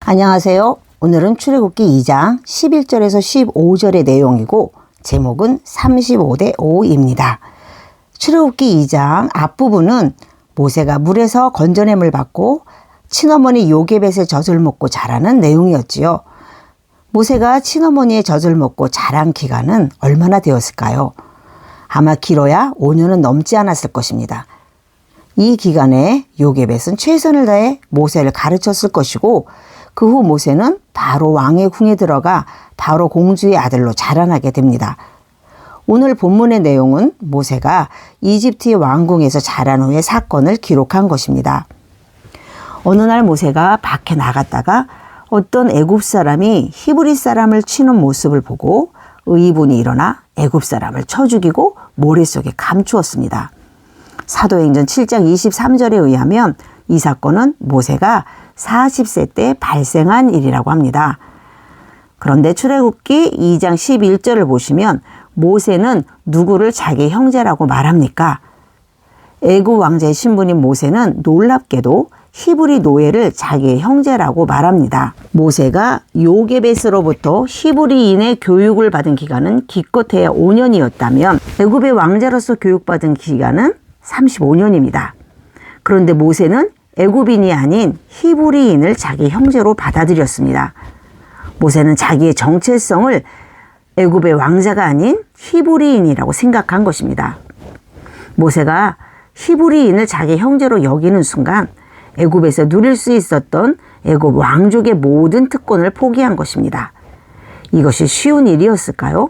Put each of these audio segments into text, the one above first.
안녕하세요. 오늘은 출애굽기 2장 11절에서 15절의 내용이고 제목은 35대 5입니다. 출애굽기 2장 앞부분은 모세가 물에서 건져냄을 받고 친어머니 요게벳의 젖을 먹고 자라는 내용이었지요. 모세가 친어머니의 젖을 먹고 자란 기간은 얼마나 되었을까요? 아마 길어야 5년은 넘지 않았을 것입니다. 이 기간에 요게벳은 최선을 다해 모세를 가르쳤을 것이고 그 후 모세는 바로 왕의 궁에 들어가 바로 공주의 아들로 자라나게 됩니다. 오늘 본문의 내용은 모세가 이집트의 왕궁에서 자란 후의 사건을 기록한 것입니다. 어느 날 모세가 밖에 나갔다가 어떤 애굽 사람이 히브리 사람을 치는 모습을 보고 의분이 일어나 애굽 사람을 쳐 죽이고 모래 속에 감추었습니다. 사도행전 7장 23절에 의하면 이 사건은 모세가 40세 때 발생한 일이라고 합니다. 그런데 출애굽기 2장 11절을 보시면 모세는 누구를 자기 형제라고 말합니까? 애굽 왕자의 신분인 모세는 놀랍게도 히브리 노예를 자기의 형제라고 말합니다. 모세가 요게벳으로부터 히브리인의 교육을 받은 기간은 기껏해야 5년이었다면 애굽의 왕자로서 교육받은 기간은 35년입니다. 그런데 모세는 애굽인이 아닌 히브리인을 자기 형제로 받아들였습니다. 모세는 자기의 정체성을 애굽의 왕자가 아닌 히브리인이라고 생각한 것입니다. 모세가 히브리인을 자기 형제로 여기는 순간 애굽에서 누릴 수 있었던 애굽 왕족의 모든 특권을 포기한 것입니다. 이것이 쉬운 일이었을까요?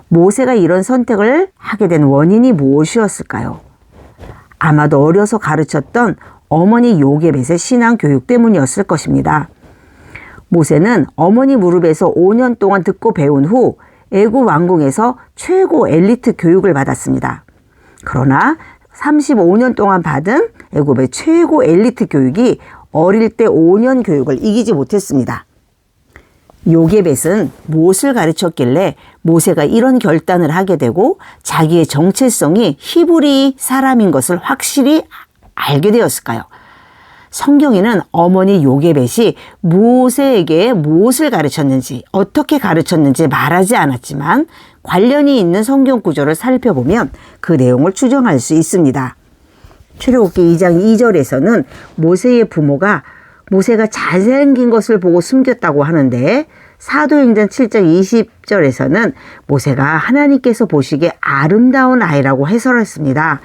모세가 이런 선택을 하게 된 원인이 무엇이었을까요? 아마도 어려서 가르쳤던 어머니 요게벳의 신앙 교육 때문이었을 것입니다. 모세는 어머니 무릎에서 5년 동안 듣고 배운 후 애굽 왕궁에서 최고 엘리트 교육을 받았습니다. 그러나 35년 동안 받은 애굽의 최고 엘리트 교육이 어릴 때 5년 교육을 이기지 못했습니다. 요게벳은 무엇을 가르쳤길래 모세가 이런 결단을 하게 되고 자기의 정체성이 히브리 사람인 것을 확실히 알게 되었을까요? 성경에는 어머니 요게벳이 모세에게 무엇을 가르쳤는지 어떻게 가르쳤는지 말하지 않았지만 관련이 있는 성경 구절을 살펴보면 그 내용을 추정할 수 있습니다. 출애굽기 2장 2절에서는 모세의 부모가 모세가 잘생긴 것을 보고 숨겼다고 하는데 사도행전 7장 20절에서는 모세가 하나님께서 보시기에 아름다운 아이라고 해설했습니다.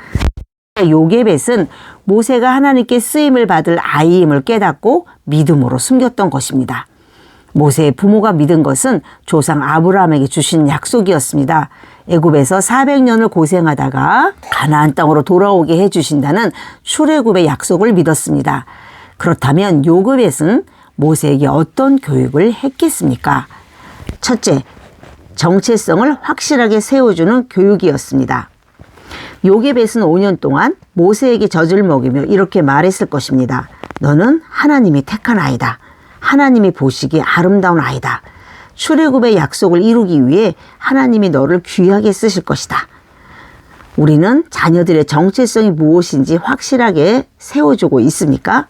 요게벳은 모세가 하나님께 쓰임을 받을 아이임을 깨닫고 믿음으로 숨겼던 것입니다. 모세의 부모가 믿은 것은 조상 아브라함에게 주신 약속이었습니다. 애굽에서 400년을 고생하다가 가나안 땅으로 돌아오게 해주신다는 출애굽의 약속을 믿었습니다. 그렇다면 요게벳은 모세에게 어떤 교육을 했겠습니까? 첫째, 정체성을 확실하게 세워주는 교육이었습니다. 요게벳은 5년 동안 모세에게 젖을 먹이며 이렇게 말했을 것입니다. 너는 하나님이 택한 아이다. 하나님이 보시기에 아름다운 아이다. 출애굽의 약속을 이루기 위해 하나님이 너를 귀하게 쓰실 것이다. 우리는 자녀들의 정체성이 무엇인지 확실하게 세워주고 있습니까?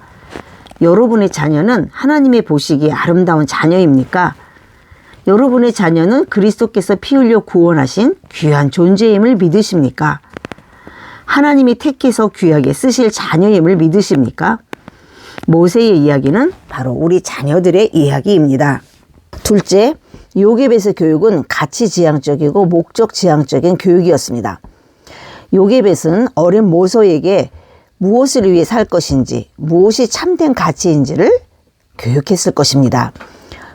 여러분의 자녀는 하나님의 보시기에 아름다운 자녀입니까? 여러분의 자녀는 그리스도께서 피 흘려 구원하신 귀한 존재임을 믿으십니까? 하나님이 택해서 귀하게 쓰실 자녀임을 믿으십니까? 모세의 이야기는 바로 우리 자녀들의 이야기입니다. 둘째, 요게벳의 교육은 가치지향적이고 목적지향적인 교육이었습니다. 요게벳은 어린 모세에게 무엇을 위해 살 것인지, 무엇이 참된 가치인지를 교육했을 것입니다.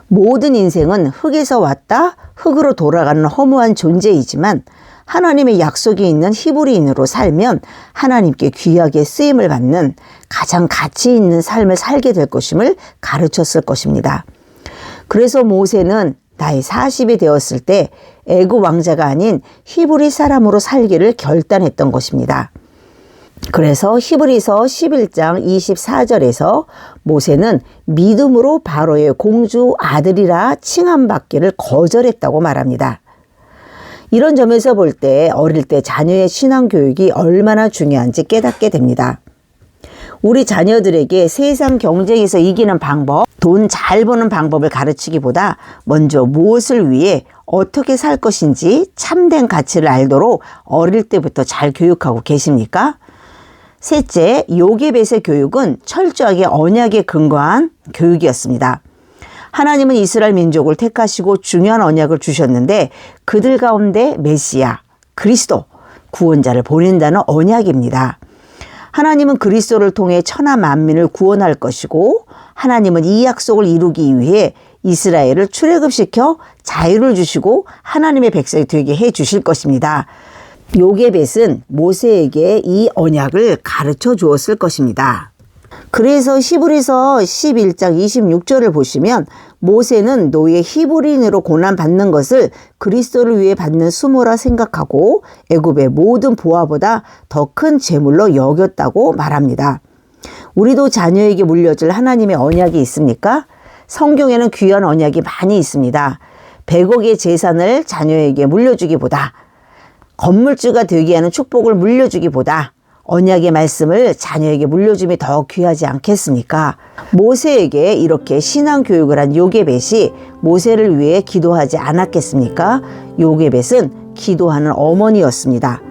모든 인생은 흙에서 왔다 흙으로 돌아가는 허무한 존재이지만 하나님의 약속이 있는 히브리인으로 살면 하나님께 귀하게 쓰임을 받는 가장 가치 있는 삶을 살게 될 것임을 가르쳤을 것입니다. 그래서 모세는 나이 40이 되었을 때 애굽 왕자가 아닌 히브리 사람으로 살기를 결단했던 것입니다. 그래서 히브리서 11장 24절에서 모세는 믿음으로 바로의 공주 아들이라 칭함받기를 거절했다고 말합니다. 이런 점에서 볼 때 어릴 때 자녀의 신앙교육이 얼마나 중요한지 깨닫게 됩니다. 우리 자녀들에게 세상 경쟁에서 이기는 방법, 돈 잘 버는 방법을 가르치기보다 먼저 무엇을 위해 어떻게 살 것인지 참된 가치를 알도록 어릴 때부터 잘 교육하고 계십니까? 셋째, 요게벳의 교육은 철저하게 언약에 근거한 교육이었습니다. 하나님은 이스라엘 민족을 택하시고 중요한 언약을 주셨는데 그들 가운데 메시아, 그리스도, 구원자를 보낸다는 언약입니다. 하나님은 그리스도를 통해 천하 만민을 구원할 것이고 하나님은 이 약속을 이루기 위해 이스라엘을 출애굽시켜 자유를 주시고 하나님의 백성이 되게 해 주실 것입니다. 요게벳은 모세에게 이 언약을 가르쳐 주었을 것입니다. 그래서 히브리서 11장 26절을 보시면 모세는 노예 히브리인으로 고난받는 것을 그리스도를 위해 받는 수모라 생각하고 애굽의 모든 보화보다 더 큰 재물로 여겼다고 말합니다. 우리도 자녀에게 물려줄 하나님의 언약이 있습니까? 성경에는 귀한 언약이 많이 있습니다. 100억의 재산을 자녀에게 물려주기보다 건물주가 되게 하는 축복을 물려주기보다 언약의 말씀을 자녀에게 물려줌이 더 귀하지 않겠습니까? 모세에게 이렇게 신앙교육을 한 요게벳이 모세를 위해 기도하지 않았겠습니까? 요게벳은 기도하는 어머니였습니다.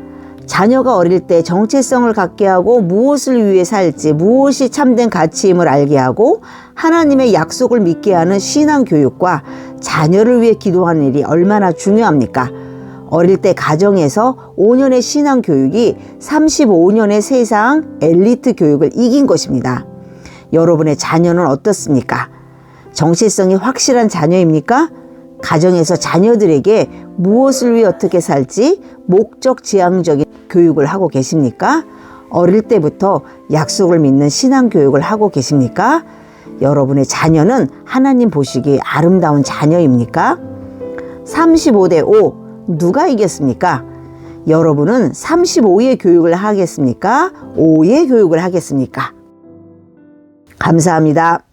자녀가 어릴 때 정체성을 갖게 하고 무엇을 위해 살지, 무엇이 참된 가치임을 알게 하고 하나님의 약속을 믿게 하는 신앙교육과 자녀를 위해 기도하는 일이 얼마나 중요합니까? 어릴 때 가정에서 5년의 신앙교육이 35년의 세상 엘리트 교육을 이긴 것입니다. 여러분의 자녀는 어떻습니까? 정체성이 확실한 자녀입니까? 가정에서 자녀들에게 무엇을 위해 어떻게 살지 목적 지향적인 교육을 하고 계십니까? 어릴 때부터 약속을 믿는 신앙교육을 하고 계십니까? 여러분의 자녀는 하나님 보시기에 아름다운 자녀입니까? 35대 5 누가 이겼습니까? 여러분은 35의 교육을 하겠습니까? 5의 교육을 하겠습니까? 감사합니다.